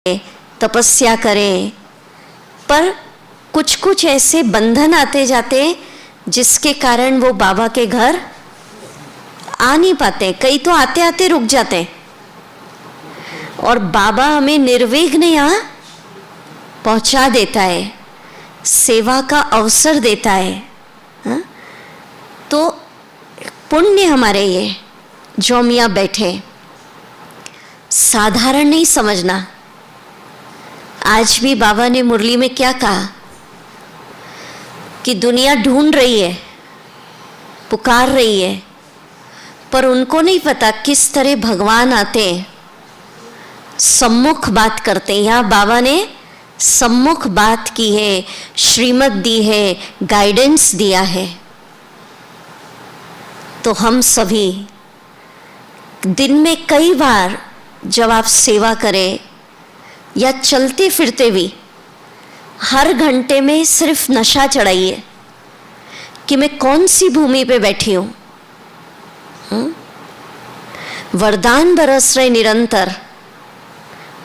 तपस्या करें, पर कुछ कुछ ऐसे बंधन आते जाते जिसके कारण वो बाबा के घर आ नहीं पाते। कई तो आते आते रुक जाते और बाबा हमें निर्विघ्न यहाँ पहुंचा देता है, सेवा का अवसर देता है। हा? तो पुण्य हमारे ये जो हम यहाँ बैठे, साधारण नहीं समझना। आज भी बाबा ने मुरली में क्या कहा कि दुनिया ढूंढ रही है, पुकार रही है, पर उनको नहीं पता किस तरह भगवान आते हैं, सम्मुख बात करते हैं। यहाँ बाबा ने सम्मुख बात की है, श्रीमत दी है, गाइडेंस दिया है। तो हम सभी दिन में कई बार जब आप सेवा करें या चलते फिरते भी, हर घंटे में सिर्फ नशा चढ़ाइए कि मैं कौन सी भूमि पे बैठी हूँ। वरदान बरस रहे, निरंतर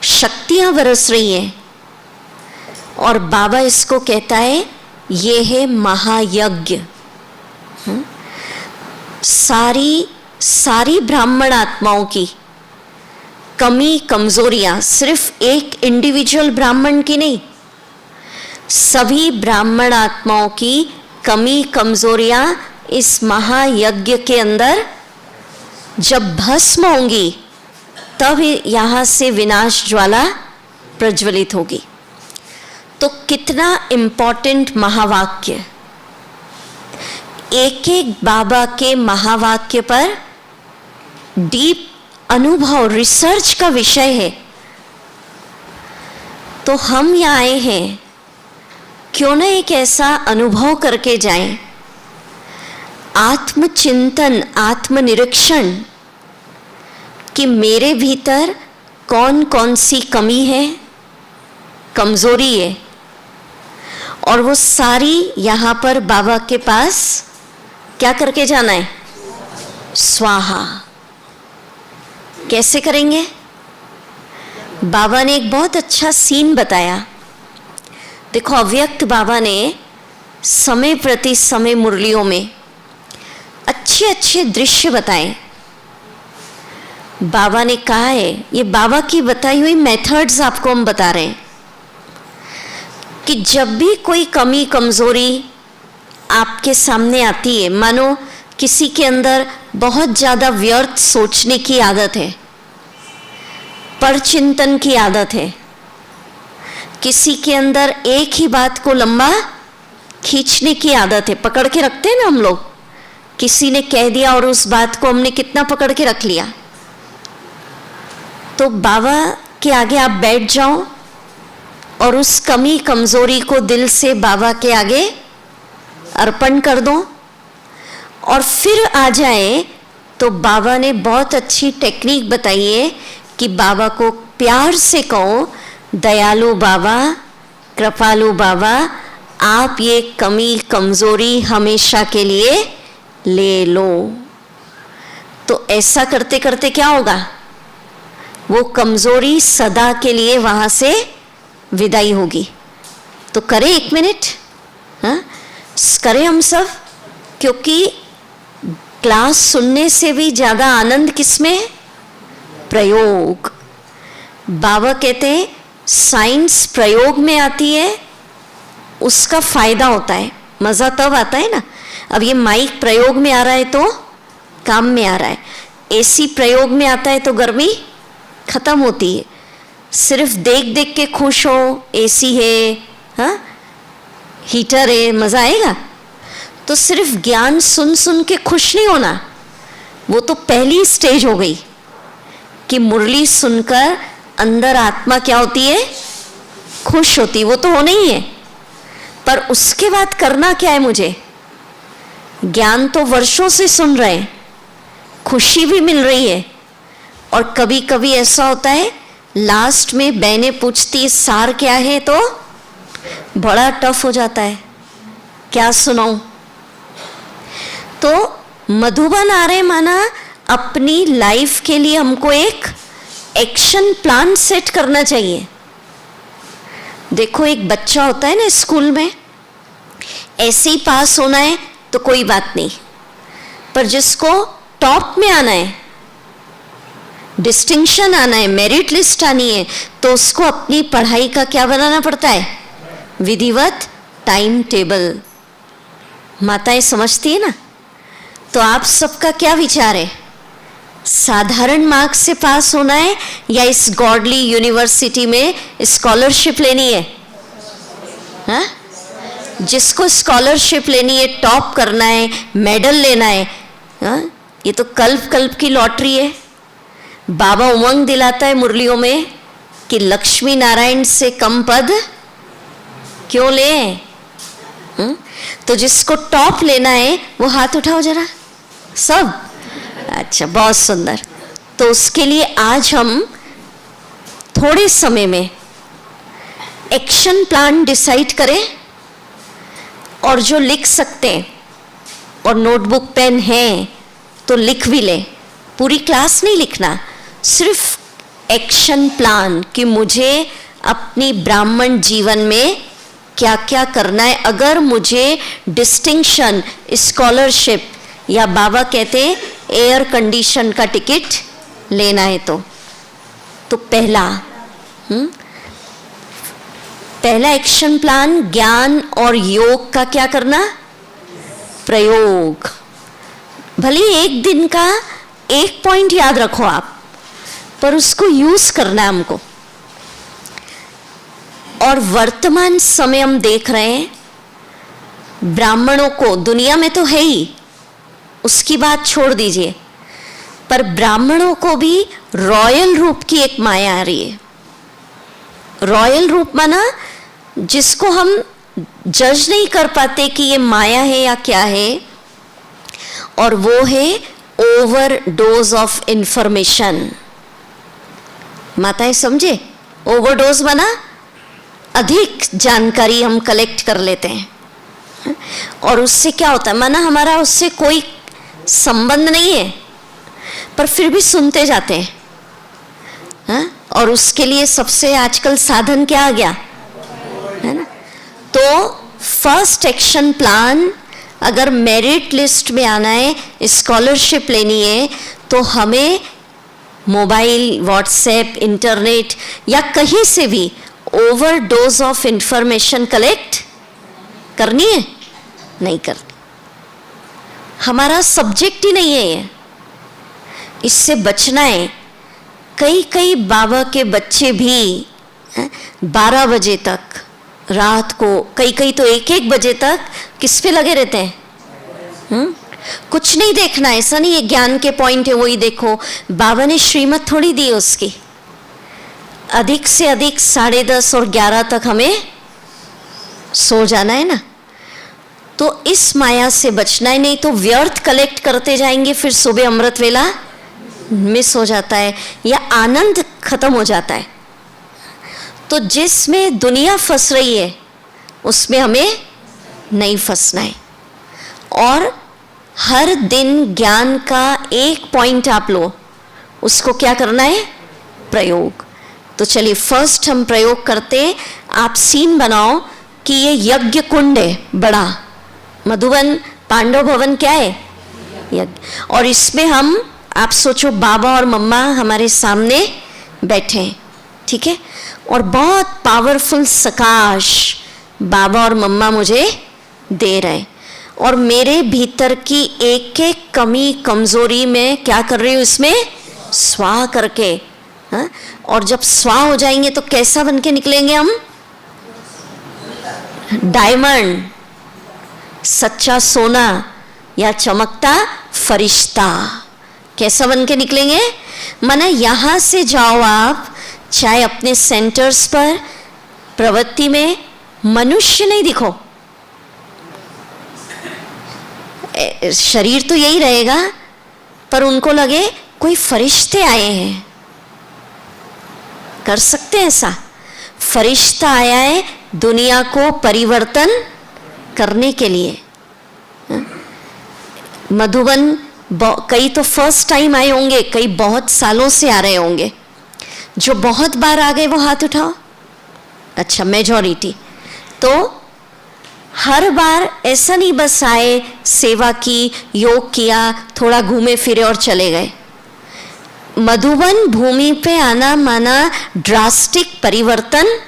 शक्तियाँ बरस रही हैं और बाबा इसको कहता है ये है महायज्ञ। सारी ब्राह्मण आत्माओं की कमी कमजोरियां, सिर्फ एक इंडिविजुअल ब्राह्मण की नहीं, सभी ब्राह्मण आत्माओं की कमी कमजोरियां इस महायज्ञ के अंदर जब भस्म होंगी तब यहाँ से विनाश ज्वाला प्रज्वलित होगी। तो कितना इम्पोर्टेंट महावाक्य, एक एक बाबा के महावाक्य पर डीप अनुभव, रिसर्च का विषय है। तो हम यहाँ आए हैं, क्यों ना एक ऐसा अनुभव करके जाएं, आत्मचिंतन, आत्मनिरीक्षण कि मेरे भीतर कौन कौन सी कमी है, कमजोरी है, और वो सारी यहाँ पर बाबा के पास क्या करके जाना है, स्वाहा। कैसे करेंगे? बाबा ने एक बहुत अच्छा सीन बताया। देखो, अव्यक्त बाबा ने समय प्रति समय मुरलियों में अच्छे अच्छे दृश्य बताए। बाबा ने कहा है, ये बाबा की बताई हुई मेथड्स आपको हम बता रहे हैं कि जब भी कोई कमी कमजोरी आपके सामने आती है, मानो किसी के अंदर बहुत ज़्यादा व्यर्थ सोचने की आदत है, परचिंतन की आदत है, किसी के अंदर एक ही बात को लंबा खींचने की आदत है, पकड़ के रखते हैं ना हम लोग। किसी ने कह दिया और उस बात को हमने कितना पकड़ के रख लिया। तो बाबा के आगे आप बैठ जाओ और उस कमी कमजोरी को दिल से बाबा के आगे अर्पण कर दो और फिर आ जाए। तो बाबा ने बहुत अच्छी टेक्निक बताई है कि बाबा को प्यार से कहो, दयालु बाबा, कृपालु बाबा, आप ये कमी कमजोरी हमेशा के लिए ले लो। तो ऐसा करते करते क्या होगा, वो कमजोरी सदा के लिए वहां से विदाई होगी। तो करें 1 मिनट, हाँ करें हम सब, क्योंकि क्लास सुनने से भी ज्यादा आनंद किसमें? प्रयोग। बाबा कहते हैं साइंस प्रयोग में आती है, उसका फायदा होता है, मजा तब आता है ना। अब ये माइक प्रयोग में आ रहा है तो काम में आ रहा है, एसी प्रयोग में आता है तो गर्मी खत्म होती है। सिर्फ देख देख के खुश हो, एसी है, हाँ हीटर है, मजा आएगा? तो सिर्फ ज्ञान सुन सुन के खुश नहीं होना, वो तो पहली स्टेज हो गई कि मुरली सुनकर अंदर आत्मा क्या होती है? खुश होती। वो तो होना ही है, पर उसके बाद करना क्या है मुझे? ज्ञान तो वर्षों से सुन रहे हैं, खुशी भी मिल रही है, और कभी कभी ऐसा होता है लास्ट में बहनें पूछती सार क्या है, तो बड़ा टफ हो जाता है, क्या सुनाऊं। तो मधुबन आ रहे माना अपनी लाइफ के लिए हमको एक एक्शन प्लान सेट करना चाहिए देखो एक बच्चा होता है ना स्कूल में, ऐसे ही पास होना है तो कोई बात नहीं, पर जिसको टॉप में आना है, डिस्टिंक्शन आना है, मेरिट लिस्ट आनी है, तो उसको अपनी पढ़ाई का क्या बनाना पड़ता है? विधिवत टाइम टेबल। माताएं समझती है ना? तो आप सबका क्या विचार है? साधारण मार्क्स से पास होना है या इस गॉडली यूनिवर्सिटी में स्कॉलरशिप लेनी है? हाँ? जिसको स्कॉलरशिप लेनी है, टॉप करना है, मेडल लेना है, हाँ? ये तो कल्प कल्प की लॉटरी है। बाबा उमंग दिलाता है मुरलियों में कि लक्ष्मी नारायण से कम पद क्यों ले? तो जिसको टॉप लेना है वो हाथ उठाओ जरा, सब। अच्छा, बहुत सुंदर। तो उसके लिए आज हम थोड़े समय में एक्शन प्लान डिसाइड करें, और जो लिख सकते हैं और नोटबुक पेन है तो लिख भी लें। पूरी क्लास नहीं लिखना, सिर्फ एक्शन प्लान कि मुझे अपनी ब्राह्मण जीवन में क्या क्या करना है। अगर मुझे डिस्टिंक्शन, स्कॉलरशिप या बाबा कहते हैं एयर कंडीशन का टिकट लेना है तो पहला एक्शन प्लान, ज्ञान और योग का क्या करना? प्रयोग। भले एक दिन का एक पॉइंट याद रखो आप, पर उसको यूज करना है हमको। और वर्तमान समय हम देख रहे हैं, ब्राह्मणों को, दुनिया में तो है ही, उसकी बात छोड़ दीजिए, पर ब्राह्मणों को भी रॉयल रूप की एक माया आ रही है। रॉयल रूप माना जिसको हम जज नहीं कर पाते कि ये माया है या क्या है, और वो है ओवर डोज ऑफ इंफॉर्मेशन। माताएं समझे? ओवरडोज माना अधिक जानकारी हम कलेक्ट कर लेते हैं, और उससे क्या होता है? माना हमारा उससे कोई संबंध नहीं है, पर फिर भी सुनते जाते हैं, हाँ? और उसके लिए सबसे आजकल साधन क्या आ गया है ना? तो फर्स्ट एक्शन प्लान, अगर मेरिट लिस्ट में आना है, स्कॉलरशिप लेनी है, तो हमें मोबाइल, व्हाट्सएप, इंटरनेट या कहीं से भी over dose of information collect करनी है? नहीं करनी। हमारा सब्जेक्ट ही नहीं है ये, इससे बचना है। कई बाबा के बच्चे भी 12 बजे तक रात को, कई तो 1-1 बजे तक किस पे लगे रहते हैं? कुछ नहीं देखना, ऐसा नहीं है ज्ञान के पॉइंट है वही देखो। बाबा ने श्रीमत थोड़ी दी उसकी। अधिक से अधिक 10:30 और 11 तक हमें सो जाना है ना। तो इस माया से बचना है, नहीं तो व्यर्थ कलेक्ट करते जाएंगे, फिर सुबह अमृत वेला मिस हो जाता है या आनंद खत्म हो जाता है। तो जिसमें दुनिया फंस रही है उसमें हमें नहीं फंसना है। और हर दिन ज्ञान का एक पॉइंट आप लो, उसको क्या करना है? प्रयोग। तो चलिए फर्स्ट हम प्रयोग करते। आप सीन बनाओ कि ये यज्ञ कुंड है बड़ा, मधुबन पांडव भवन क्या है? यज्ञ। और इसमें हम, आप सोचो बाबा और मम्मा हमारे सामने बैठे हैं, ठीक है, और बहुत पावरफुल सकाश बाबा और मम्मा मुझे दे रहे हैं, और मेरे भीतर की एक एक कमी कमजोरी में क्या कर रही हूँ? इसमें स्वाह करके, हाँ? और जब स्वाह हो जाएंगे तो कैसा बन के निकलेंगे हम? डायमंड, सच्चा सोना या चमकता फरिश्ता। कैसा बन के निकलेंगे? माना यहां से जाओ आप, चाहे अपने सेंटर्स पर, प्रवृत्ति में मनुष्य नहीं दिखो, शरीर तो यही रहेगा, पर उनको लगे कोई फरिश्ते आए हैं। कर सकते हैं ऐसा? फरिश्ता आया है दुनिया को परिवर्तन करने के लिए। मधुबन कई तो फर्स्ट टाइम आए होंगे, कई बहुत सालों से आ रहे होंगे। जो बहुत बार आ गए वो हाथ उठाओ। अच्छा मेजॉरिटी। तो हर बार ऐसा नहीं बस आए, सेवा की, योग किया, थोड़ा घूमे फिरे और चले गए। मधुबन भूमि पे आना माना ड्रास्टिक परिवर्तन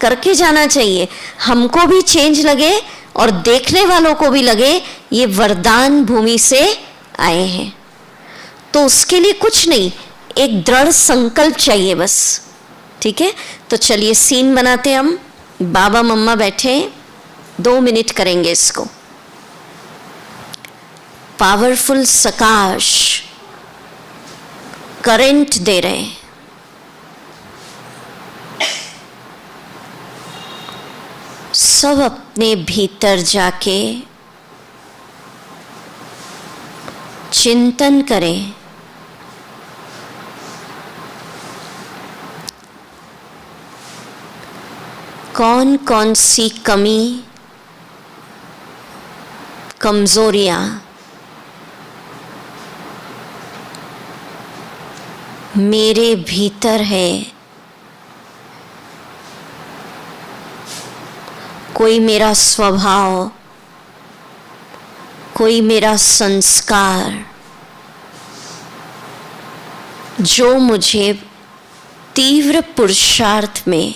करके जाना चाहिए। हमको भी चेंज लगे और देखने वालों को भी लगे ये वरदान भूमि से आए हैं। तो उसके लिए कुछ नहीं, एक दृढ़ संकल्प चाहिए बस। ठीक है, तो चलिए सीन बनाते हम। बाबा मम्मा बैठे, 2 मिनट करेंगे इसको। पावरफुल सकाश करंट दे रहे हैं। सब अपने भीतर जाके चिंतन करें। कौन कौन सी कमी, कमजोरियां मेरे भीतर है। कोई मेरा स्वभाव, कोई मेरा संस्कार जो मुझे तीव्र पुरुषार्थ में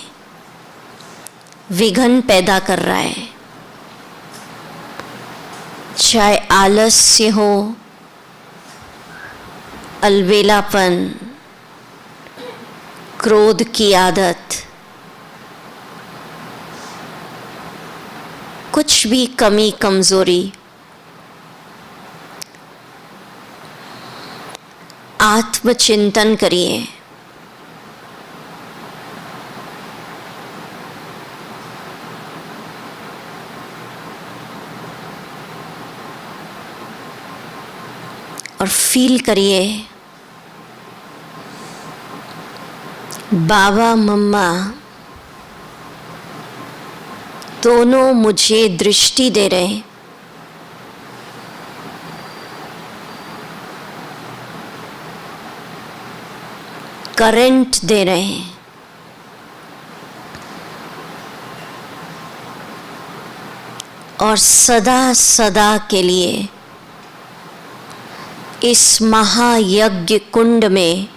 विघ्न पैदा कर रहा है। चाहे आलस्य हो, अलबेलापन, क्रोध की आदत, कुछ भी कमी कमजोरी, आत्मचिंतन करिए। और फील करिए बाबा मम्मा दोनों मुझे दृष्टि दे रहे हैं। करंट दे रहे हैं। और सदा सदा के लिए इस महायज्ञ कुंड में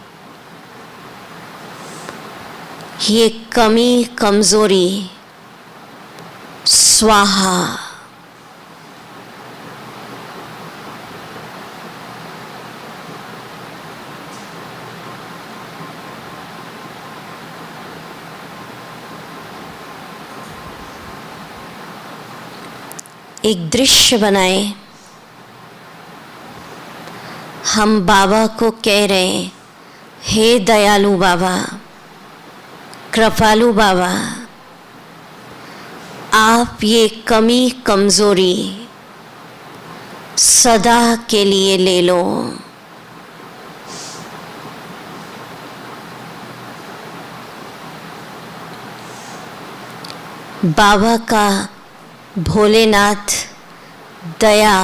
ये कमी कमजोरी स्वाहा। एक दृश्य बनाए। हम बाबा को कह रहे हैं, हे दयालु बाबा, कृपालु बाबा, आप ये कमी कमजोरी सदा के लिए ले लो। बाबा का भोलेनाथ दया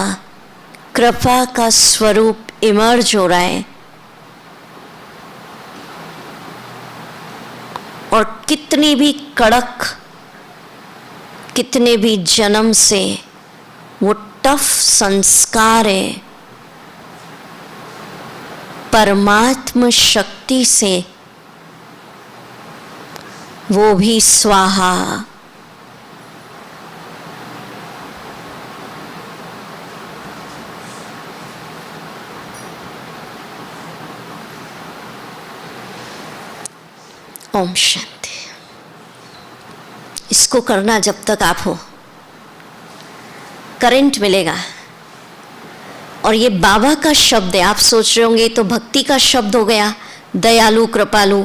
कृपा का स्वरूप इमर्ज हो रहा है। और कितनी भी कड़क, कितने भी जन्म से वो टफ संस्कार है, परमात्म शक्ति से वो भी स्वाहा। ओम शांति। इसको करना जब तक आप हो, करंट मिलेगा। और ये बाबा का शब्द है। आप सोच रहे होंगे तो भक्ति का शब्द हो गया, दयालु कृपालु।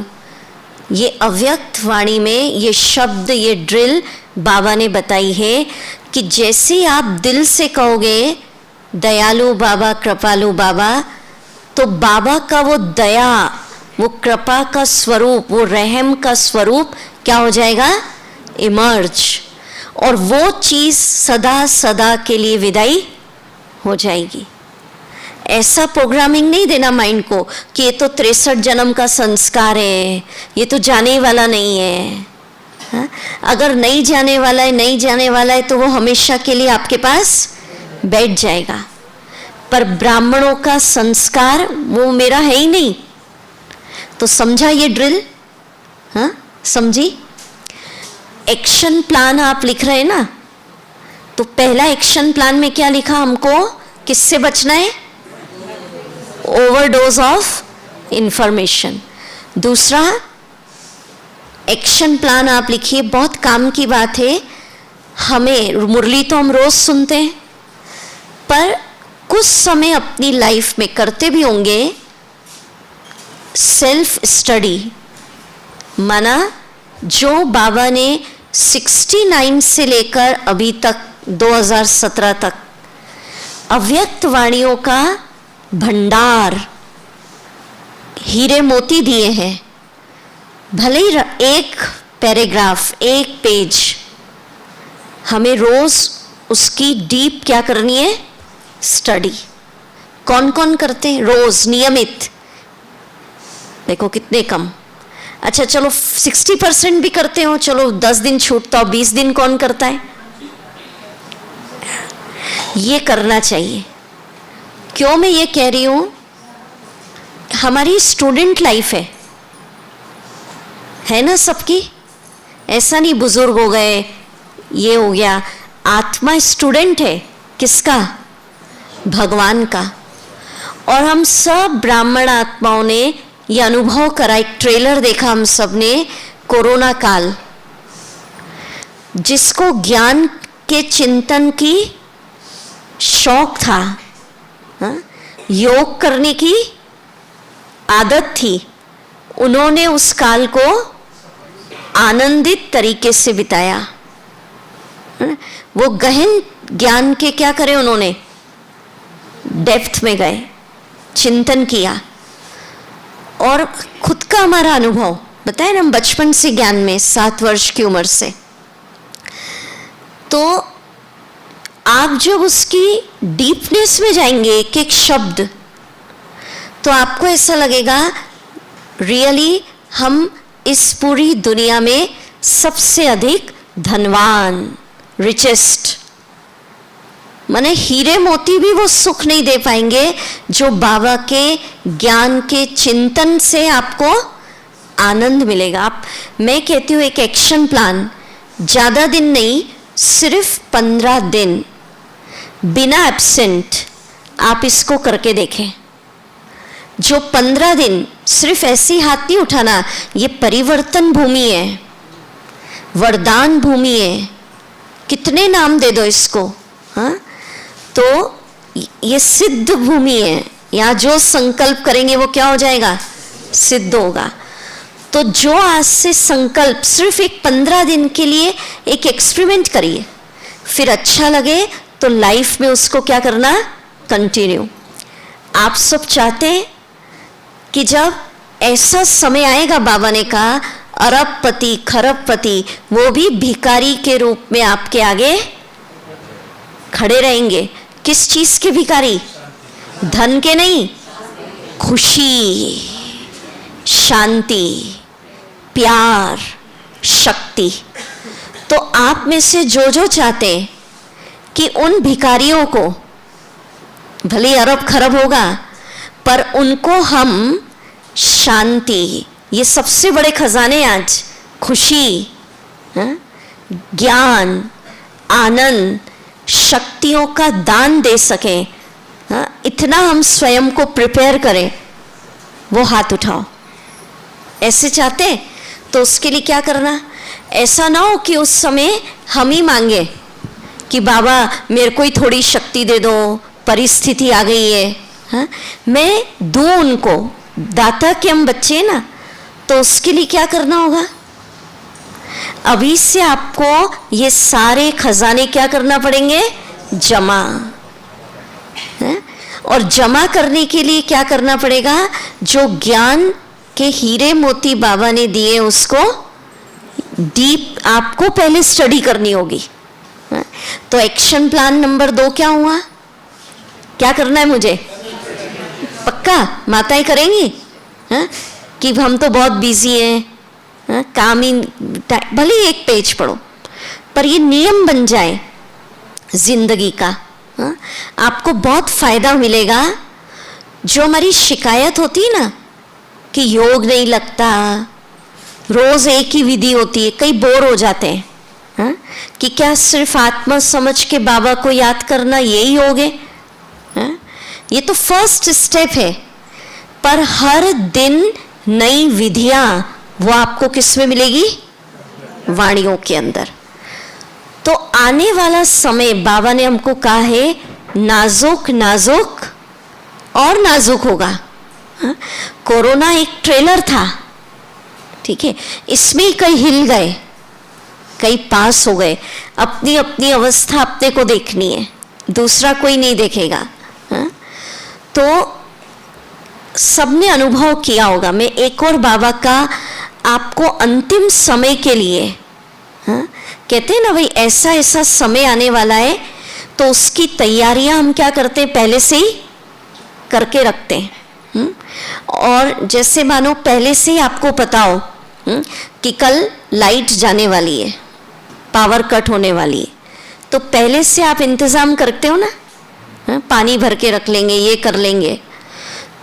ये अव्यक्त वाणी में ये शब्द, ये ड्रिल बाबा ने बताई है कि जैसे आप दिल से कहोगे दयालु बाबा, कृपालु बाबा, तो बाबा का वो दया, वो कृपा का स्वरूप, वो रहम का स्वरूप क्या हो जाएगा? इमर्ज। और वो चीज़ सदा सदा के लिए विदाई हो जाएगी। ऐसा प्रोग्रामिंग नहीं देना माइंड को कि ये तो 63 जन्म का संस्कार है, ये तो जाने वाला नहीं है। हाँ? अगर नहीं जाने वाला है, नहीं जाने वाला है, तो वो हमेशा के लिए आपके पास बैठ जाएगा। पर ब्राह्मणों का संस्कार वो मेरा है ही नहीं। तो समझा ये ड्रिल? हाँ, समझी? एक्शन प्लान आप लिख रहे हैं ना, तो पहला एक्शन प्लान में क्या लिखा हमको? किससे बचना है? Overdose of information. दूसरा एक्शन प्लान आप लिखिए, बहुत काम की बात है। हमें मुरली तो हम रोज सुनते हैं, पर कुछ समय अपनी लाइफ में करते भी होंगे सेल्फ स्टडी। माना जो बाबा ने 69 से लेकर अभी तक 2017 तक अव्यक्त वाणियों का भंडार, हीरे मोती दिए हैं, भले ही एक पैराग्राफ, एक पेज, हमें रोज उसकी डीप क्या करनी है? स्टडी। कौन कौन करते हैं रोज नियमित? देखो कितने कम। अच्छा चलो 60% भी करते हो, चलो 10 दिन छूटता हो, 20 दिन कौन करता है? ये करना चाहिए। क्यों मैं ये कह रही हूं? हमारी स्टूडेंट लाइफ है ना सबकी। ऐसा नहीं बुजुर्ग हो गए, ये हो गया। आत्मा स्टूडेंट है किसका? भगवान का। और हम सब ब्राह्मण आत्माओं ने ये अनुभव करा, एक ट्रेलर देखा हम सब ने, कोरोना काल। जिसको ज्ञान के चिंतन की शौक था, हाँ? योग करने की आदत थी, उन्होंने उस काल को आनंदित तरीके से बिताया। वो गहन ज्ञान के क्या करे, उन्होंने डेप्थ में गए, चिंतन किया। और खुद का हमारा अनुभव बताए ना, हम बचपन से ज्ञान में, 7 वर्ष की उम्र से। तो आप जब उसकी डीपनेस में जाएंगे, एक एक शब्द, तो आपको ऐसा लगेगा रियली हम इस पूरी दुनिया में सबसे अधिक धनवान, रिचेस्ट। माने हीरे मोती भी वो सुख नहीं दे पाएंगे जो बाबा के ज्ञान के चिंतन से आपको आनंद मिलेगा। आप, मैं कहती हूँ एक एक्शन प्लान, ज़्यादा दिन नहीं, सिर्फ 15 दिन बिना एब्सेंट आप इसको करके देखें। जो 15 दिन सिर्फ ऐसी हाथ नहीं उठाना, ये परिवर्तन भूमि है, वरदान भूमि है, कितने नाम दे दो इसको, हाँ? तो ये सिद्ध भूमि है, यहाँ जो संकल्प करेंगे वो क्या हो जाएगा? सिद्ध होगा। तो जो आज से संकल्प सिर्फ एक 15 दिन के लिए एक एक्सपेरिमेंट करिए, फिर अच्छा लगे तो लाइफ में उसको क्या करना? कंटिन्यू। आप सब चाहते हैं कि जब ऐसा समय आएगा, बाबा ने कहा अरबपति खरबपति वो भी भिखारी के रूप में आपके आगे खड़े रहेंगे। किस चीज के भिखारी? धन के नहीं, खुशी, शांति, प्यार, शक्ति। तो आप में से जो जो चाहते हैं कि उन भिखारियों को, भले अरब खरब होगा, पर उनको हम शांति, ये सबसे बड़े खजाने आज, खुशी, ज्ञान, आनंद, शक्तियों का दान दे सकें, इतना हम स्वयं को प्रिपेयर करें। वो हाथ उठाओ। ऐसे चाहते तो उसके लिए क्या करना? ऐसा ना हो कि उस समय हम ही मांगे कि बाबा मेरे को ही थोड़ी शक्ति दे दो, परिस्थिति आ गई है, हाँ? मैं दूं उनको। दाता के हम बच्चे ना, तो उसके लिए क्या करना होगा? अभी से आपको ये सारे खजाने क्या करना पड़ेंगे? जमा, है? और जमा करने के लिए क्या करना पड़ेगा? जो ज्ञान के हीरे मोती बाबा ने दिए उसको डीप आपको पहले स्टडी करनी होगी। तो एक्शन प्लान नंबर 2 क्या हुआ? क्या करना है मुझे? पक्का माताएं करेंगी, हाँ? कि हम तो बहुत बिजी हैं, हाँ? काम ही, भले एक पेज पढ़ो, पर ये नियम बन जाए जिंदगी का, हाँ? आपको बहुत फायदा मिलेगा। जो हमारी शिकायत होती है ना कि योग नहीं लगता, रोज एक ही विधि होती है, कई बोर हो जाते हैं, हाँ? कि क्या सिर्फ आत्मा समझ के बाबा को याद करना यही योग है, हाँ? ये तो फर्स्ट स्टेप है, पर हर दिन नई विधियां वो आपको किस में मिलेगी? वाणियों के अंदर। तो आने वाला समय बाबा ने हमको कहा है नाजुक नाजुक और नाजुक होगा, हाँ? कोरोना एक ट्रेलर था, ठीक है, इसमें कई हिल गए, कई पास हो गए। अपनी अपनी अवस्था अपने को देखनी है, दूसरा कोई नहीं देखेगा, हाँ? तो सबने अनुभव किया होगा। मैं एक और बाबा का आपको अंतिम समय के लिए, हाँ? कहते हैं ना भाई ऐसा ऐसा समय आने वाला है, तो उसकी तैयारियां हम क्या करते हैं, पहले से ही करके रखते हैं। और जैसे मानो पहले से ही आपको पता हो कि कल लाइट जाने वाली है, पावर कट होने वाली है, तो पहले से आप इंतजाम करते हो ना, हाँ? पानी भर के रख लेंगे, ये कर लेंगे।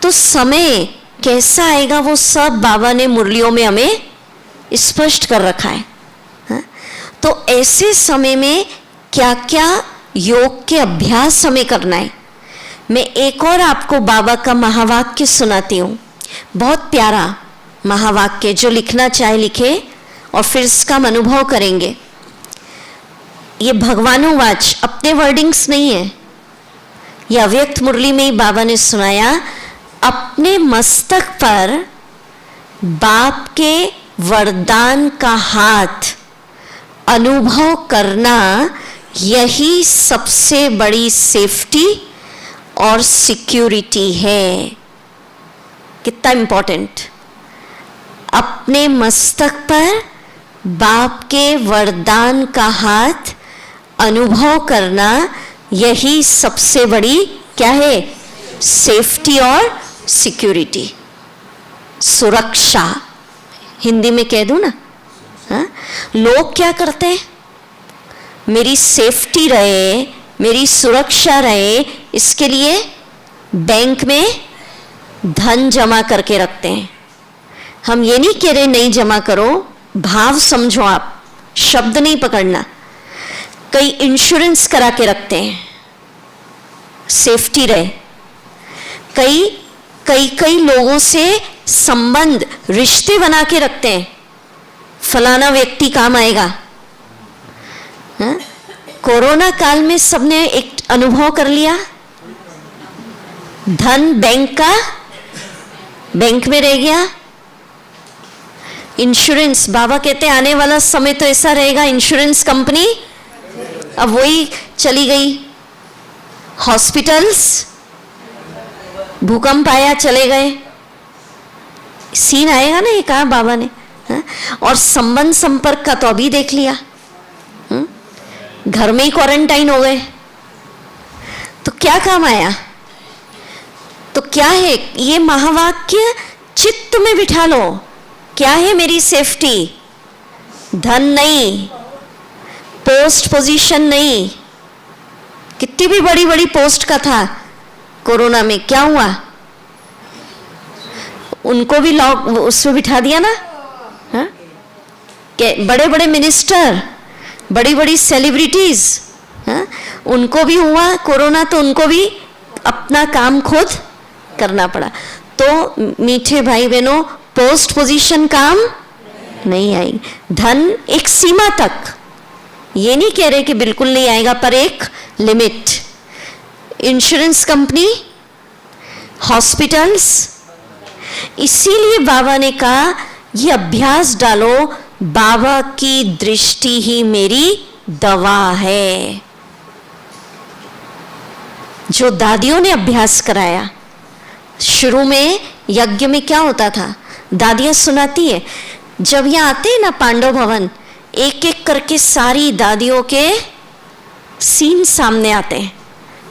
तो समय कैसा आएगा वो सब बाबा ने मुरलियों में हमें स्पष्ट कर रखा है, हाँ? तो ऐसे समय में क्या क्या योग के अभ्यास हमें करना है। मैं एक और आपको बाबा का महावाक्य सुनाती हूँ, बहुत प्यारा महावाक्य, जो लिखना चाहे लिखे और फिर इसका हम अनुभव करेंगे। ये भगवानोवाच, अपने वर्डिंग्स नहीं है, ये अव्यक्त मुरली में ही बाबा ने सुनाया। अपने मस्तक पर बाप के वरदान का हाथ अनुभव करना, यही सबसे बड़ी सेफ्टी और सिक्योरिटी है। कितना इंपॉर्टेंट। अपने मस्तक पर बाप के वरदान का हाथ अनुभव करना, यही सबसे बड़ी क्या है, सेफ्टी और सिक्योरिटी, सुरक्षा। हिंदी में कह दूं ना, हाँ? लोग क्या करते हैं, मेरी सेफ्टी रहे, मेरी सुरक्षा रहे, इसके लिए बैंक में धन जमा करके रखते हैं। हम ये नहीं कह रहे नहीं जमा करो, भाव समझो आप, शब्द नहीं पकड़ना। कई इंश्योरेंस करा के रखते हैं, सेफ्टी रहे। कई लोगों से संबंध, रिश्ते बना के रखते हैं, फलाना व्यक्ति काम आएगा, हाँ? कोरोना काल में सबने एक अनुभव कर लिया, धन बैंक में रह गया। इंश्योरेंस, बाबा कहते हैं आने वाला समय तो ऐसा रहेगा, इंश्योरेंस कंपनी अब वही चली गई। हॉस्पिटल्स, भूकंप आया चले गए, सीन आएगा ना, ये कहा बाबा ने, हाँ? और संबंध संपर्क का तो अभी देख लिया, घर में ही क्वारंटाइन हो गए, तो क्या काम आया। तो क्या है ये महावाक्य, चित्त में बिठा लो, क्या है मेरी सेफ्टी, धन नहीं, पोस्ट पोजीशन नहीं। कितनी भी बड़ी बड़ी पोस्ट का था कोरोना में, क्या हुआ, उनको भी लॉक उसमें बिठा दिया ना, हाँ? बड़े बड़े मिनिस्टर, बड़ी बड़ी सेलिब्रिटीज, हाँ? उनको भी हुआ कोरोना, तो उनको भी अपना काम खुद करना पड़ा। तो मीठे भाई बहनों, पोस्ट पोजीशन काम नहीं आई, धन एक सीमा तक, ये नहीं कह रहे कि बिल्कुल नहीं आएगा, पर एक लिमिट। इंश्योरेंस कंपनी, हॉस्पिटल्स, इसीलिए बाबा ने कहा ये अभ्यास डालो, बाबा की दृष्टि ही मेरी दवा है। जो दादियों ने अभ्यास कराया, शुरू में यज्ञ में क्या होता था, दादियां सुनाती है, जब यहाँ आते हैं ना पांडव भवन, एक एक करके सारी दादियों के सीन सामने आते हैं,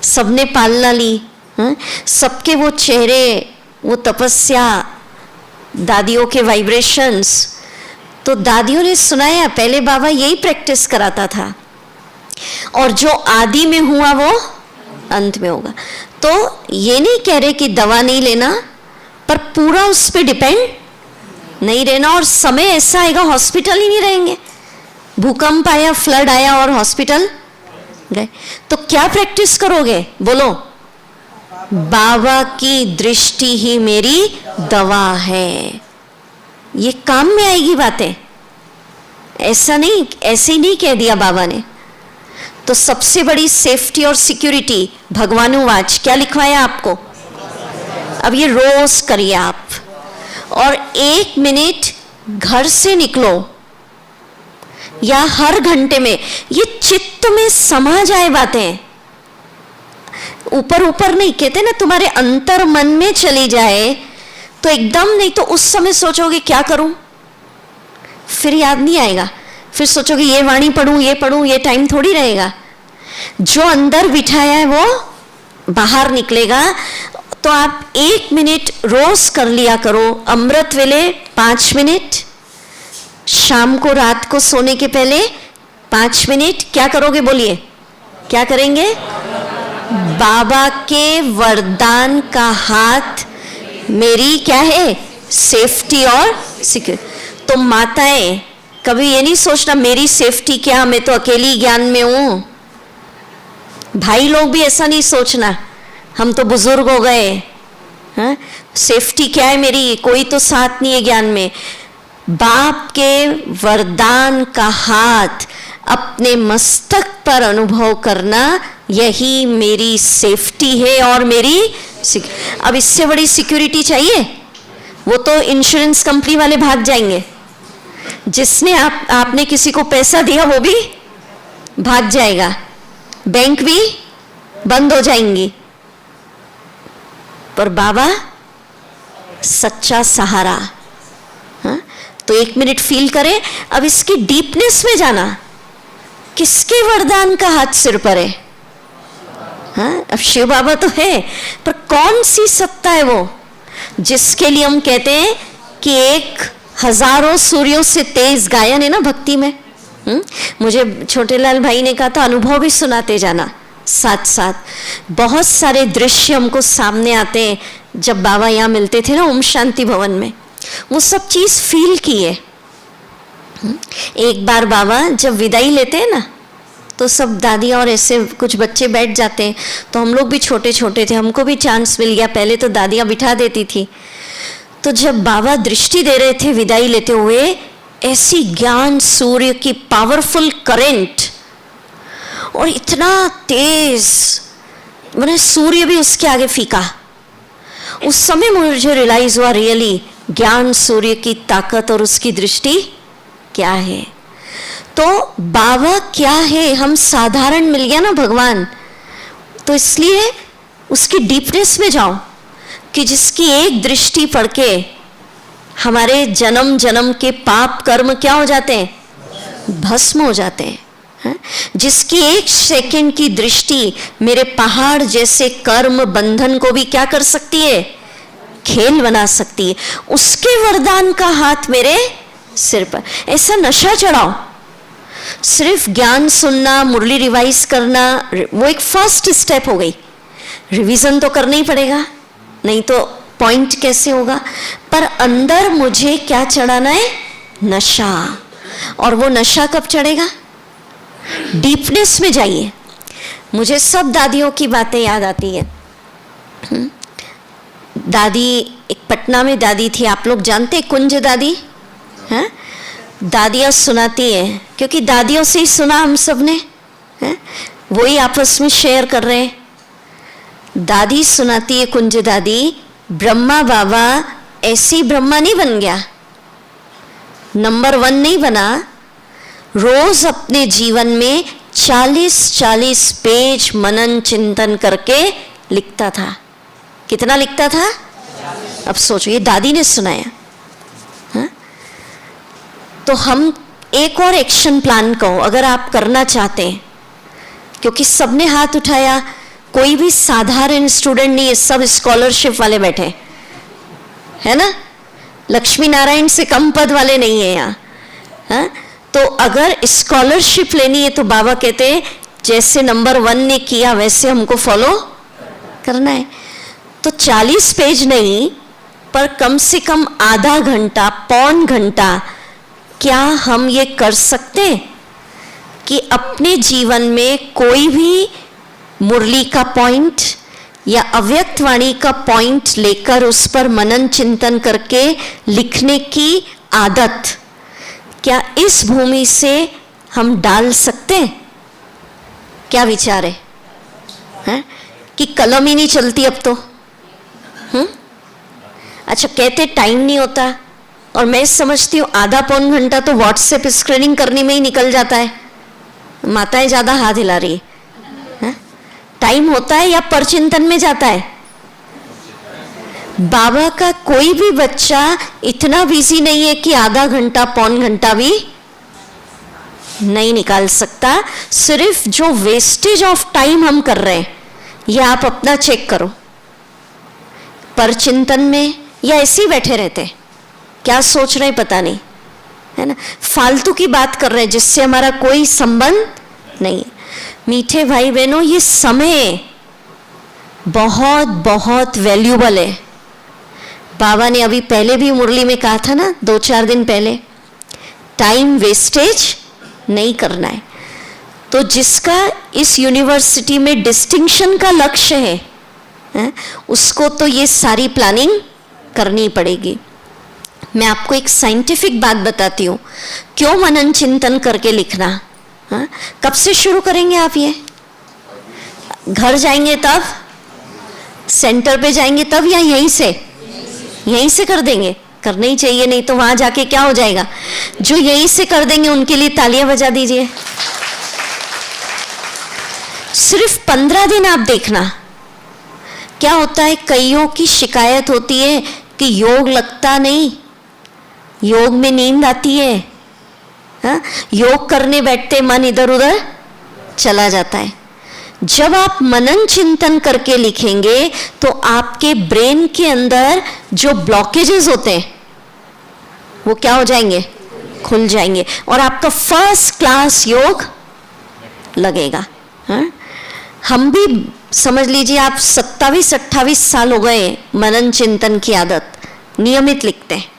सबने पालना ली, सबके वो चेहरे, वो तपस्या, दादियों के वाइब्रेशंस, तो दादियों ने सुनाया, पहले बाबा यही प्रैक्टिस कराता था, और जो आदि में हुआ वो अंत में होगा। तो ये नहीं कह रहे कि दवा नहीं लेना, पर पूरा उस पर डिपेंड नहीं रहना। और समय ऐसा आएगा हॉस्पिटल ही नहीं रहेंगे, भूकंप आया, फ्लड आया और हॉस्पिटल गए, तो क्या प्रैक्टिस करोगे? बोलो, बाबा की दृष्टि ही मेरी दवा है। ये काम में आएगी बातें, ऐसा नहीं, ऐसे ही नहीं कह दिया बाबा ने। तो सबसे बड़ी सेफ्टी और सिक्योरिटी भगवानुवाच क्या लिखवाया आपको? अब ये रोज करिए आप, और 1 मिनट घर से निकलो या हर घंटे में ये चित्त में समा जाए बातें, ऊपर ऊपर नहीं, कहते ना तुम्हारे अंतर मन में चली जाए तो एकदम, नहीं तो उस समय सोचोगे क्या करूं, फिर याद नहीं आएगा, फिर सोचोगे ये वाणी पढ़ूं, ये पढ़ूं, ये टाइम थोड़ी रहेगा। जो अंदर बिठाया है वो बाहर निकलेगा। तो आप 1 मिनट रोज कर लिया करो। अमृत वेले 5 मिनट, शाम को रात को सोने के पहले 5 मिनट। क्या करोगे? बोलिए, क्या करेंगे? बाबा के वरदान का हाथ मेरी क्या है? सेफ्टी और सिक्योर। तो माताएं कभी ये नहीं सोचना मेरी सेफ्टी क्या, मैं तो अकेली ज्ञान में हूं। भाई लोग भी ऐसा नहीं सोचना, हम तो बुजुर्ग हो गए, हाँ? सेफ्टी क्या है मेरी, कोई तो साथ नहीं है ज्ञान में। बाप के वरदान का हाथ अपने मस्तक पर अनुभव करना, यही मेरी सेफ्टी है और मेरी अब इससे बड़ी सिक्योरिटी चाहिए? वो तो इंश्योरेंस कंपनी वाले भाग जाएंगे, जिसने आपने किसी को पैसा दिया वो भी भाग जाएगा, बैंक भी बंद हो जाएंगी। पर बाबा सच्चा सहारा, हाँ? तो 1 मिनट फील करें। अब इसकी डीपनेस में जाना, किसके वरदान का हाथ सिर पर है? हाँ, अब शिव बाबा तो है, पर कौन सी सत्ता है वो जिसके लिए हम कहते हैं कि 1000 सूर्यों से तेज गायन है ना भक्ति में। मुझे छोटेलाल भाई ने कहा था अनुभव भी सुनाते जाना साथ साथ। बहुत सारे दृश्य हमको सामने आते हैं जब बाबा यहाँ मिलते थे ना ओम शांति भवन में, वो सब चीज फील की है। एक बार बाबा जब विदाई लेते हैं ना, तो सब दादी और ऐसे कुछ बच्चे बैठ जाते हैं, तो हम लोग भी छोटे छोटे थे, हमको भी चांस मिल गया। पहले तो दादियाँ बिठा देती थी। तो जब बाबा दृष्टि दे रहे थे विदाई लेते हुए, ऐसी ज्ञान सूर्य की पावरफुल करंट और इतना तेज, मैंने सूर्य भी उसके आगे फीका। उस समय मुझे रियलाइज हुआ रियली ज्ञान सूर्य की ताकत और उसकी दृष्टि क्या है। तो बाबा क्या है, हम साधारण मिल गया ना भगवान, तो इसलिए उसकी डीपनेस में जाओ कि जिसकी एक दृष्टि पड़ के हमारे जन्म जन्म के पाप कर्म क्या हो जाते हैं? भस्म हो जाते हैं। जिसकी 1 सेकंड की दृष्टि मेरे पहाड़ जैसे कर्म बंधन को भी क्या कर सकती है? खेल बना सकती है। उसके वरदान का हाथ मेरे सिर पर। ऐसा नशा चढ़ाओ, सिर्फ ज्ञान सुनना, मुरली रिवाइज करना, वो एक फर्स्ट स्टेप हो गई। रिवीजन तो करना ही पड़ेगा, नहीं तो पॉइंट कैसे होगा। पर अंदर मुझे क्या चढ़ाना है? नशा। और वो नशा कब चढ़ेगा? डीपनेस में जाइए। मुझे सब दादियों की बातें याद आती है। दादी, एक पटना में दादी थी, आप लोग जानते कुंज दादी? हैं? दादियाँ सुनाती है, क्योंकि दादियों से ही सुना हम सब ने, वही आपस में शेयर कर रहे हैं। दादी सुनाती है, कुंज दादी, ब्रह्मा बाबा ऐसी ब्रह्मा नहीं बन गया, नंबर 1 नहीं बना। रोज अपने जीवन में 40-40 पेज मनन चिंतन करके लिखता था। कितना लिखता था? अब सोचो, ये दादी ने सुनाया। तो हम एक और एक्शन प्लान कहो अगर आप करना चाहते हैं, क्योंकि सबने हाथ उठाया, कोई भी साधारण स्टूडेंट नहीं है, सब स्कॉलरशिप वाले बैठे है ना, लक्ष्मी नारायण से कम पद वाले नहीं है यहाँ। हाँ? तो अगर स्कॉलरशिप लेनी है तो बाबा कहते हैं जैसे नंबर 1 ने किया वैसे हमको फॉलो करना है। तो 40 पेज नहीं, पर कम से कम आधा घंटा, पौन घंटा क्या हम ये कर सकते कि अपने जीवन में कोई भी मुरली का पॉइंट या अव्यक्त वाणी का पॉइंट लेकर उस पर मनन चिंतन करके लिखने की आदत क्या इस भूमि से हम डाल सकते हैं? क्या विचार है? कि कलम ही नहीं चलती अब तो? अच्छा, कहते टाइम नहीं होता, और मैं समझती हूँ आधा पौन घंटा तो व्हाट्सएप स्क्रीनिंग करने में ही निकल जाता है। माताएं ज्यादा हाथ हिला रही है। टाइम होता है या परचिंतन में जाता है? बाबा का कोई भी बच्चा इतना बिजी नहीं है कि आधा घंटा पौन घंटा भी नहीं निकाल सकता। सिर्फ जो वेस्टेज ऑफ टाइम हम कर रहे हैं, ये आप अपना चेक करो। परचिंतन में या ऐसे ही बैठे रहते, क्या सोच रहे पता नहीं, है ना? फालतू की बात कर रहे हैं जिससे हमारा कोई संबंध नहीं। मीठे भाई बहनों, ये समय बहुत बहुत वैल्यूबल है। बाबा ने अभी पहले भी मुरली में कहा था ना, 2-4 दिन पहले, टाइम वेस्टेज नहीं करना है। तो जिसका इस यूनिवर्सिटी में डिस्टिंक्शन का लक्ष्य है, उसको तो ये सारी प्लानिंग करनी पड़ेगी। मैं आपको एक साइंटिफिक बात बताती हूँ, क्यों मनन चिंतन करके लिखना। कब से शुरू करेंगे आप? ये घर जाएंगे तब, सेंटर पे जाएंगे तब, या यहीं से कर देंगे? करना ही चाहिए, नहीं तो वहां जाके क्या हो जाएगा। जो यहीं से कर देंगे उनके लिए तालियां बजा दीजिए। सिर्फ 15 दिन आप देखना क्या होता है। कईयों की शिकायत होती है कि योग लगता नहीं, योग में नींद आती है, योग करने बैठते मन इधर उधर चला जाता है। जब आप मनन चिंतन करके लिखेंगे तो आपके ब्रेन के अंदर जो ब्लॉकेजेस होते हैं वो क्या हो जाएंगे? खुल जाएंगे, और आपका फर्स्ट क्लास योग लगेगा। हम भी समझ लीजिए, आप 27-28 साल हो गए मनन चिंतन की आदत, नियमित लिखते हैं।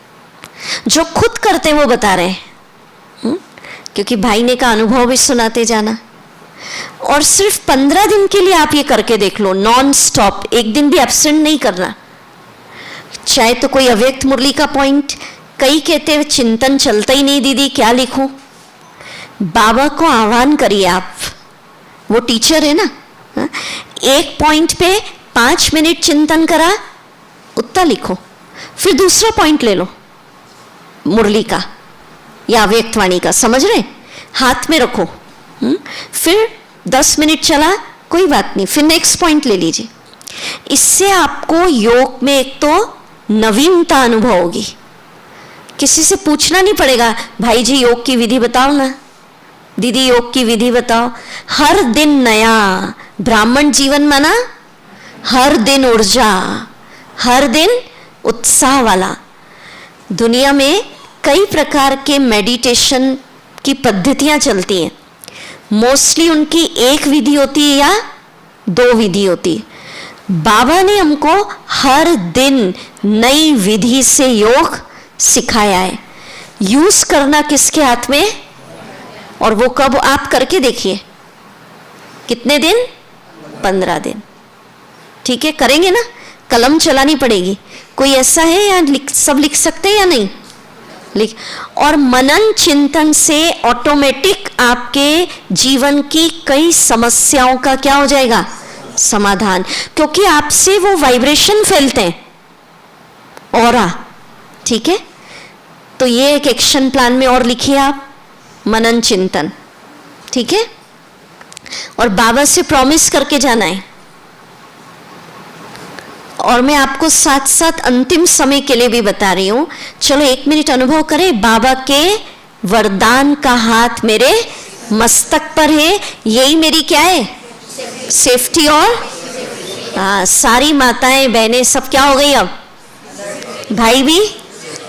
जो खुद करते हैं वो बता रहे हैं, क्योंकि भाई ने का अनुभव भी सुनाते जाना। और सिर्फ 15 दिन के लिए आप ये करके देख लो, नॉन स्टॉप, एक दिन भी एब्सेंट नहीं करना। चाहे तो कोई अव्यक्त मुरली का पॉइंट, कई कहते हैं चिंतन चलता ही नहीं दीदी, क्या लिखूं? बाबा को आह्वान करिए आप, वो टीचर है ना। एक पॉइंट पे 5 मिनट चिंतन करा, उतना लिखो, फिर दूसरा पॉइंट ले लो मुरली का या अव्यक्त वाणी का, समझ रहे? हाथ में रखो, फिर 10 मिनट चला, कोई बात नहीं, फिर नेक्स्ट पॉइंट ले लीजिए। इससे आपको योग में एक तो नवीनता अनुभव होगी। किसी से पूछना नहीं पड़ेगा, भाई जी योग की विधि बताओ ना, दीदी योग की विधि बताओ। हर दिन नया। ब्राह्मण जीवन माना हर दिन ऊर्जा, हर दिन उत्साह वाला। दुनिया में कई प्रकार के मेडिटेशन की पद्धतियां चलती हैं, मोस्टली उनकी एक विधि होती है या 2 विधि होती है। बाबा ने हमको हर दिन नई विधि से योग सिखाया है। यूज करना किसके हाथ में? और वो कब? आप करके देखिए। कितने दिन? 15 दिन। ठीक है, करेंगे ना? कलम चलानी पड़ेगी। कोई ऐसा है या सब लिख सकते हैं या नहीं? लिख। और मनन चिंतन से ऑटोमेटिक आपके जीवन की कई समस्याओं का क्या हो जाएगा? समाधान। क्योंकि आपसे वो वाइब्रेशन फैलते हैं, ऑरा। ठीक है, तो ये एक एक्शन प्लान में और लिखिए आप, मनन चिंतन। ठीक है, और बाबा से प्रॉमिस करके जाना है। और मैं आपको साथ साथ अंतिम समय के लिए भी बता रही हूं। चलो 1 मिनट अनुभव करें। बाबा के वरदान का हाथ मेरे मस्तक पर है, यही मेरी क्या है? सेफ्टी। और सारी माताएं बहनें सब क्या हो गई? अब भाई भी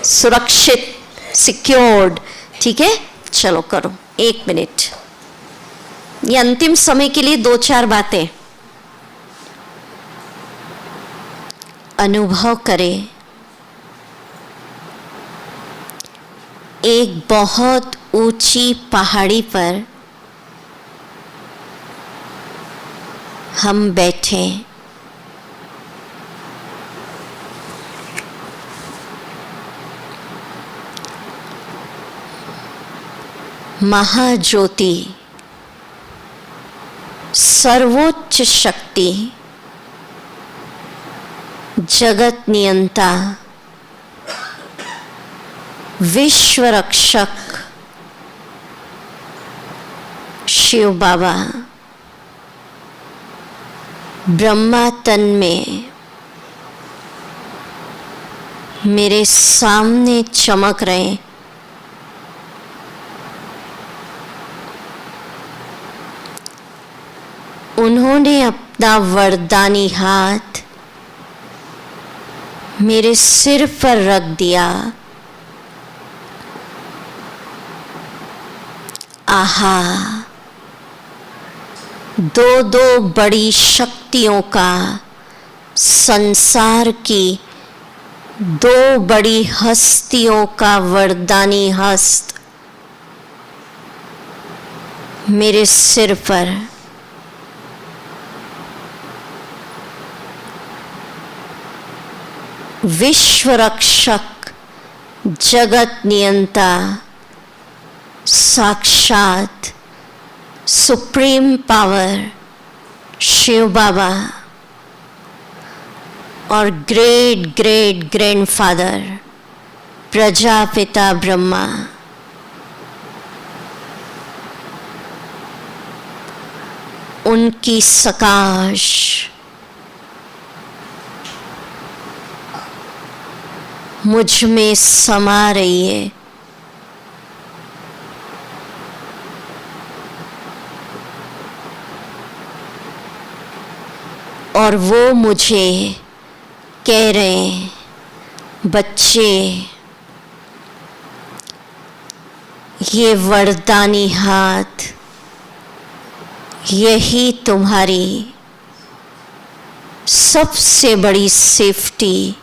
सुरक्षित, सिक्योर्ड। ठीक है, चलो करो 1 मिनट। ये अंतिम समय के लिए 2-4 बातें अनुभव करें। एक बहुत ऊंची पहाड़ी पर हम बैठे, महाज्योति सर्वोच्च शक्ति जगत नियंता विश्व रक्षक शिव बाबा ब्रह्मा तन में मेरे सामने चमक रहे। उन्होंने अपना वरदानी हाथ मेरे सिर पर रख दिया। आहा, दो बड़ी शक्तियों का, संसार की 2 बड़ी हस्तियों का वरदानी हस्त मेरे सिर पर। विश्व रक्षक जगत नियंता साक्षात सुप्रीम पावर शिव बाबा और great great grandfather Prajapita Brahma उनकी सकाश मुझ में समा रही है। और वो मुझे कह रहे हैं, बच्चे, ये वरदानी हाथ यही तुम्हारी सबसे बड़ी सेफ्टी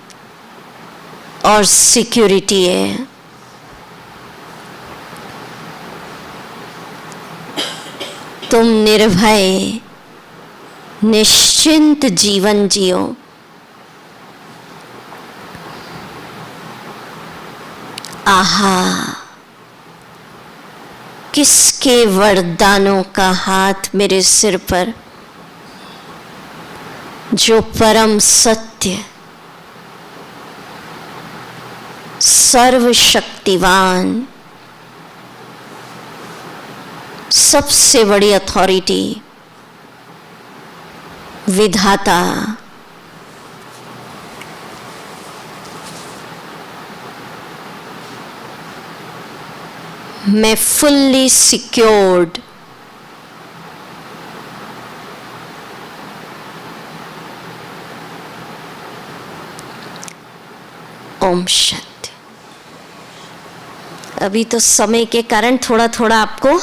और सिक्योरिटी है। तुम निर्भय निश्चिंत जीवन जियो। आहा, किसके वरदानों का हाथ मेरे सिर पर, जो परम सत्य सर्वशक्तिवान सबसे बड़ी अथॉरिटी विधाता मैं फुल्ली सिक्योर्ड ओम शांति। अभी तो समय के कारण थोड़ा थोड़ा आपको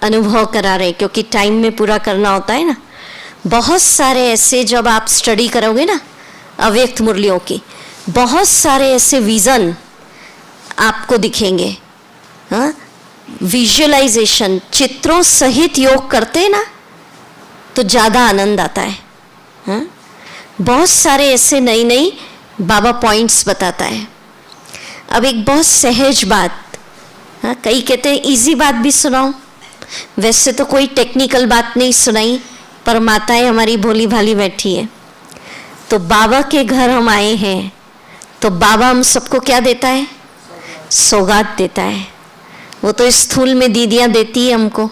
अनुभव करा रहे, क्योंकि टाइम में पूरा करना होता है ना। बहुत सारे ऐसे, जब आप स्टडी करोगे ना अव्यक्त मुरलियों की, बहुत सारे ऐसे विजन आपको दिखेंगे। हाँ, विजुअलाइजेशन, चित्रों सहित योग करते हैं ना तो ज़्यादा आनंद आता है। हाँ, बहुत सारे ऐसे नई नई बाबा पॉइंट्स बताता है। अब एक बहुत सहज बात, हाँ, कई कहते हैं इजी बात भी सुनाओ, वैसे तो कोई टेक्निकल बात नहीं सुनाई, पर माताएं हमारी भोली भाली बैठी है। तो बाबा के घर हम आए हैं तो बाबा हम सबको क्या देता है? सौगात देता है। वो तो स्थूल में दीदियां देती है हमको,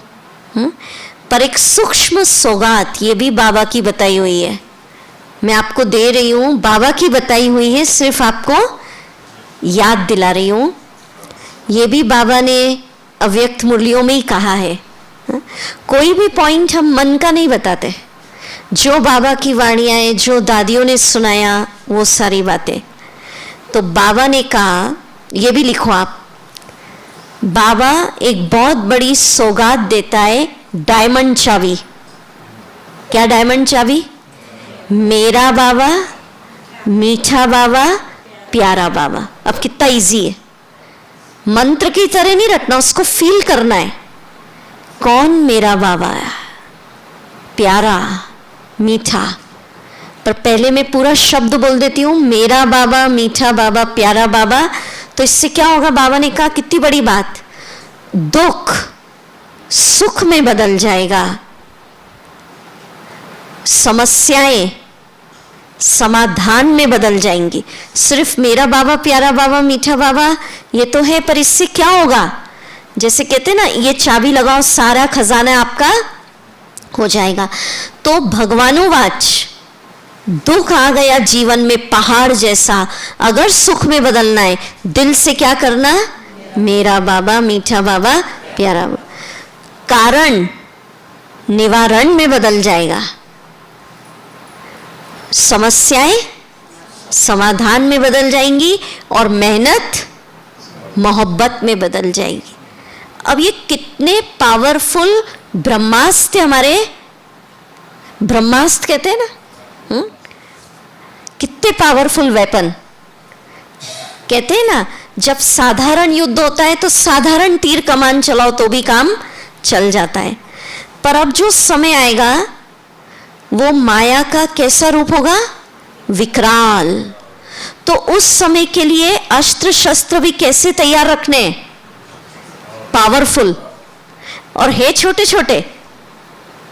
पर एक सूक्ष्म सौगात ये भी बाबा की बताई हुई है, मैं आपको दे रही हूँ। बाबा की बताई हुई है, सिर्फ आपको याद दिला रही हूँ। ये भी बाबा ने अव्यक्त मुरलियों में ही कहा है। कोई भी पॉइंट हम मन का नहीं बताते, जो बाबा की वाणियाँ हैं, जो दादियों ने सुनाया, वो सारी बातें। तो बाबा ने कहा, ये भी लिखो आप, बाबा एक बहुत बड़ी सौगात देता है, डायमंड चाबी। क्या डायमंड चाबी? मेरा बाबा, मीठा बाबा, प्यारा बाबा। अब कितना इजी है, मंत्र की तरह नहीं रखना, उसको फील करना है। कौन मेरा बाबा है? प्यारा, मीठा। पर पहले मैं पूरा शब्द बोल देती हूँ, मेरा बाबा, मीठा बाबा, प्यारा बाबा। तो इससे क्या होगा? बाबा ने कहा कितनी बड़ी बात, दुख सुख में बदल जाएगा, समस्याएं समाधान में बदल जाएंगी। सिर्फ मेरा बाबा, प्यारा बाबा, मीठा बाबा ये तो है, पर इससे क्या होगा? जैसे कहते हैं ना, ये चाबी लगाओ सारा खजाना आपका हो जाएगा। तो भगवानुवाच, दुख आ गया जीवन में पहाड़ जैसा, अगर सुख में बदलना है, दिल से क्या करना? मेरा बाबा, मीठा बाबा, प्यारा बाबा। कारण निवारण में बदल जाएगा, समस्याएं समाधान में बदल जाएंगी, और मेहनत मोहब्बत में बदल जाएगी। अब ये कितने पावरफुल ब्रह्मास्त्र, हमारे ब्रह्मास्त्र कहते हैं ना, कितने पावरफुल वेपन। कहते हैं ना, जब साधारण युद्ध होता है तो साधारण तीर कमान चलाओ तो भी काम चल जाता है, पर अब जो समय आएगा वो माया का कैसा रूप होगा? विकराल। तो उस समय के लिए अस्त्र शस्त्र भी कैसे तैयार रखने? पावरफुल। और है छोटे छोटे,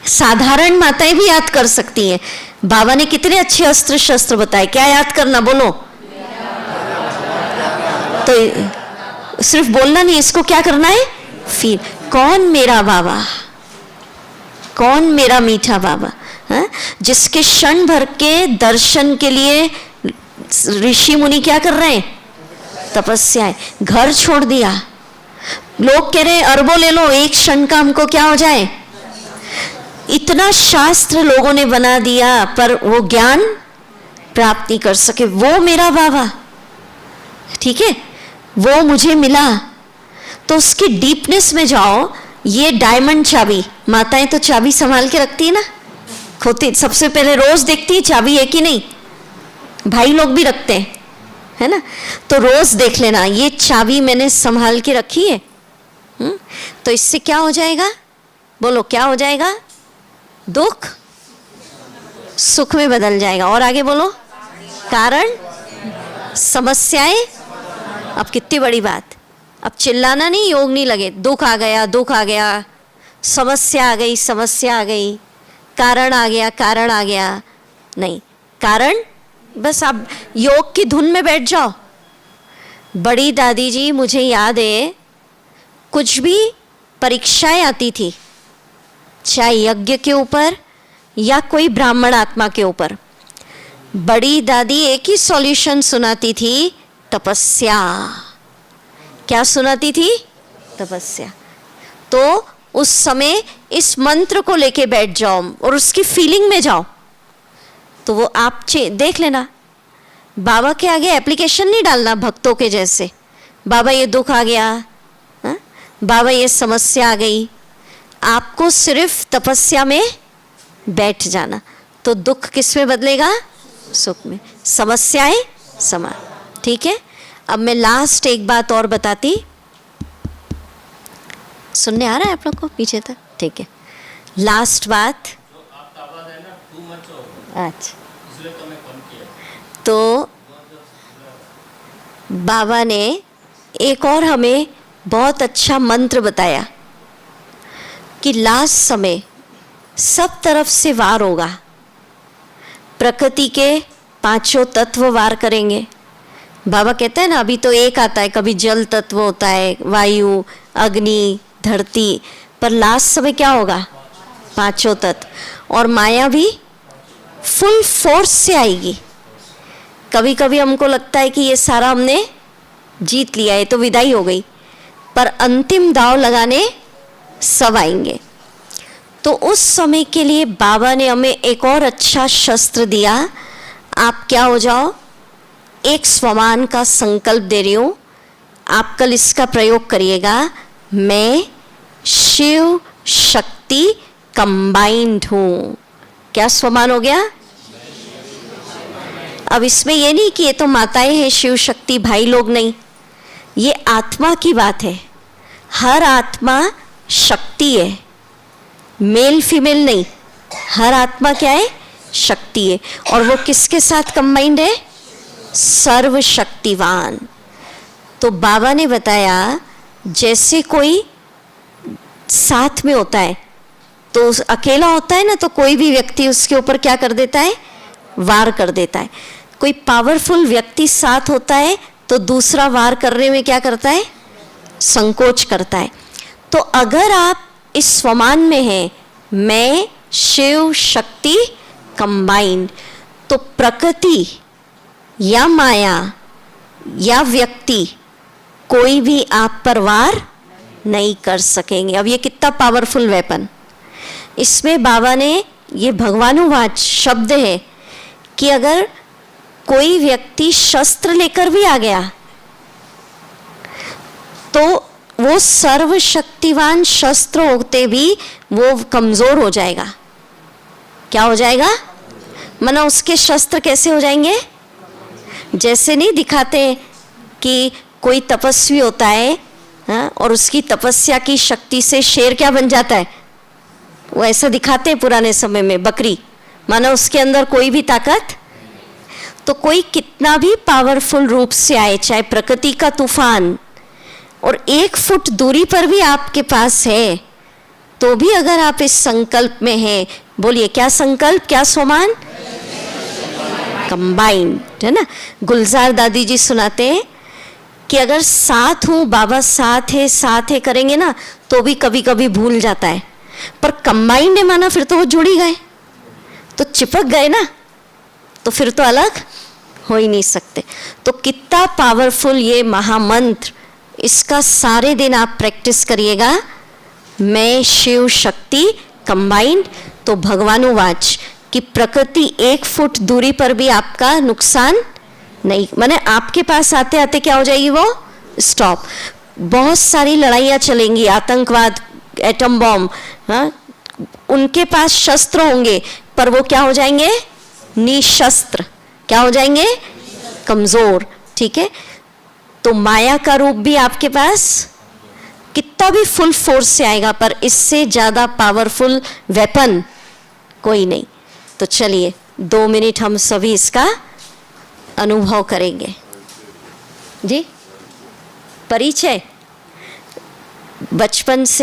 साधारण माताएं भी याद कर सकती हैं। बाबा ने कितने अच्छे अस्त्र शस्त्र बताए। क्या याद करना? बोलो। तो सिर्फ बोलना नहीं, इसको क्या करना है? फील। कौन मेरा बाबा, कौन मेरा मीठा बाबा, है? जिसके क्षण भर के दर्शन के लिए ऋषि मुनि क्या कर रहे हैं? तपस्याएं। घर छोड़ दिया, लोग कह रहे हैं अरबों ले लो, एक क्षण का हमको क्या हो जाए। इतना शास्त्र लोगों ने बना दिया, पर वो ज्ञान प्राप्त नहीं कर सके। वो मेरा बाबा, ठीक है, वो मुझे मिला। तो उसकी डीपनेस में जाओ। ये डायमंड चाबी, माताएं तो चाबी संभाल के रखती है ना, खोती सबसे पहले रोज देखती है चाबी है कि नहीं, भाई लोग भी रखते हैं, है ना। तो रोज देख लेना, ये चाबी मैंने संभाल के रखी है। तो इससे क्या हो जाएगा? बोलो, क्या हो जाएगा? दुख सुख में बदल जाएगा। और आगे बोलो, कारण समस्याएं। अब कितनी बड़ी बात, अब चिल्लाना नहीं, योग नहीं लगे। दुख आ गया, दुख आ गया, समस्या आ गई, समस्या आ गई, कारण आ गया, कारण आ गया, नहीं। कारण बस आप योग की धुन में बैठ जाओ। बड़ी दादी जी, मुझे याद है, कुछ भी परीक्षाएं आती थी, चाहे यज्ञ के ऊपर या कोई ब्राह्मण आत्मा के ऊपर, बड़ी दादी एक ही सॉल्यूशन सुनाती थी, तपस्या। क्या सुनाती थी? तपस्या। तो उस समय इस मंत्र को लेके बैठ जाओ और उसकी फीलिंग में जाओ, तो वो आप देख लेना। बाबा के आगे एप्लीकेशन नहीं डालना भक्तों के जैसे, बाबा ये दुख आ गया, हा? बाबा ये समस्या आ गई। आपको सिर्फ तपस्या में बैठ जाना, तो दुख किस में बदलेगा? सुख में, समस्याएं समा। ठीक है। अब मैं लास्ट एक बात और बताती, सुनने आ रहा है आप लोग को पीछे तक? ठीक है। लास्ट बात, अच्छा, तो बाबा ने एक और हमें बहुत अच्छा मंत्र बताया कि लास्ट समय सब तरफ से वार होगा। प्रकृति के पांचों तत्व वार करेंगे। बाबा कहते हैं ना, अभी तो एक आता है, कभी जल तत्व होता है, वायु, अग्नि, धरती, पर लास्ट समय क्या होगा? पांचों तत्व। और माया भी फुल फोर्स से आएगी। कभी कभी हमको लगता है कि ये सारा हमने जीत लिया है, तो विदाई हो गई, पर अंतिम दाव लगाने सब आएंगे। तो उस समय के लिए बाबा ने हमें एक और अच्छा शस्त्र दिया। आप क्या हो जाओ? एक स्वमान का संकल्प दे रही हूँ, आप कल इसका प्रयोग करिएगा, मैं शिव शक्ति कंबाइंड हूं। क्या स्वमान हो गया? अब इसमें ये नहीं कि ये तो माताएं हैं शिव शक्ति, भाई लोग नहीं, ये आत्मा की बात है। हर आत्मा शक्ति है, मेल फीमेल नहीं, हर आत्मा क्या है? शक्ति है। और वो किसके साथ कंबाइंड है? सर्वशक्तिवान। तो बाबा ने बताया जैसे कोई साथ में होता है, तो अकेला होता है ना, तो कोई भी व्यक्ति उसके ऊपर क्या कर देता है? वार कर देता है। कोई पावरफुल व्यक्ति साथ होता है तो दूसरा वार करने में क्या करता है? संकोच करता है। तो अगर आप इस स्वमान में हैं, मैं शिव शक्ति कंबाइंड, तो प्रकृति या माया या व्यक्ति कोई भी आप पर वार नहीं कर सकेंगे। अब ये कितना पावरफुल वेपन! इसमें बाबा ने ये भगवानुवाच शब्द है कि अगर कोई व्यक्ति शस्त्र लेकर भी आ गया तो वो सर्वशक्तिवान शस्त्र होते भी वो कमजोर हो जाएगा। क्या हो जाएगा? माना उसके शस्त्र कैसे हो जाएंगे? जैसे नहीं दिखाते कि कोई तपस्वी होता है, हाँ, और उसकी तपस्या की शक्ति से शेर क्या बन जाता है, वो ऐसा दिखाते हैं पुराने समय में, बकरी, माना उसके अंदर कोई भी ताकत। तो कोई कितना भी पावरफुल रूप से आए, चाहे प्रकृति का तूफान, और 1 फुट दूरी पर भी आपके पास है, तो भी अगर आप इस संकल्प में हैं, बोलिए क्या संकल्प, क्या सोमान? कंबाइंड, है ना। गुलजार दादी जी सुनाते हैं कि अगर साथ हूँ, बाबा साथ है करेंगे ना, तो भी कभी कभी भूल जाता है, पर कंबाइंड है माना फिर तो वो जुड़ ही गए, तो चिपक गए ना, तो फिर तो अलग हो ही नहीं सकते। तो कितना पावरफुल ये महामंत्र, इसका सारे दिन आप प्रैक्टिस करिएगा, मैं शिव शक्ति कंबाइंड। तो भगवानुवाच कि प्रकृति 1 फुट दूरी पर भी आपका नुकसान नहीं, माने आपके पास आते आते क्या हो जाएगी, वो स्टॉप। बहुत सारी लड़ाइयाँ चलेंगी, आतंकवाद, एटम बॉम्ब, हाँ, उनके पास शस्त्र होंगे, पर वो क्या हो जाएंगे? निशस्त्र। क्या हो जाएंगे? कमजोर। ठीक है। तो माया का रूप भी आपके पास कितना भी फुल फोर्स से आएगा, पर इससे ज्यादा पावरफुल वेपन कोई नहीं। तो चलिए 2 मिनट हम सभी इसका अनुभव करेंगे। जी, परिचय बचपन से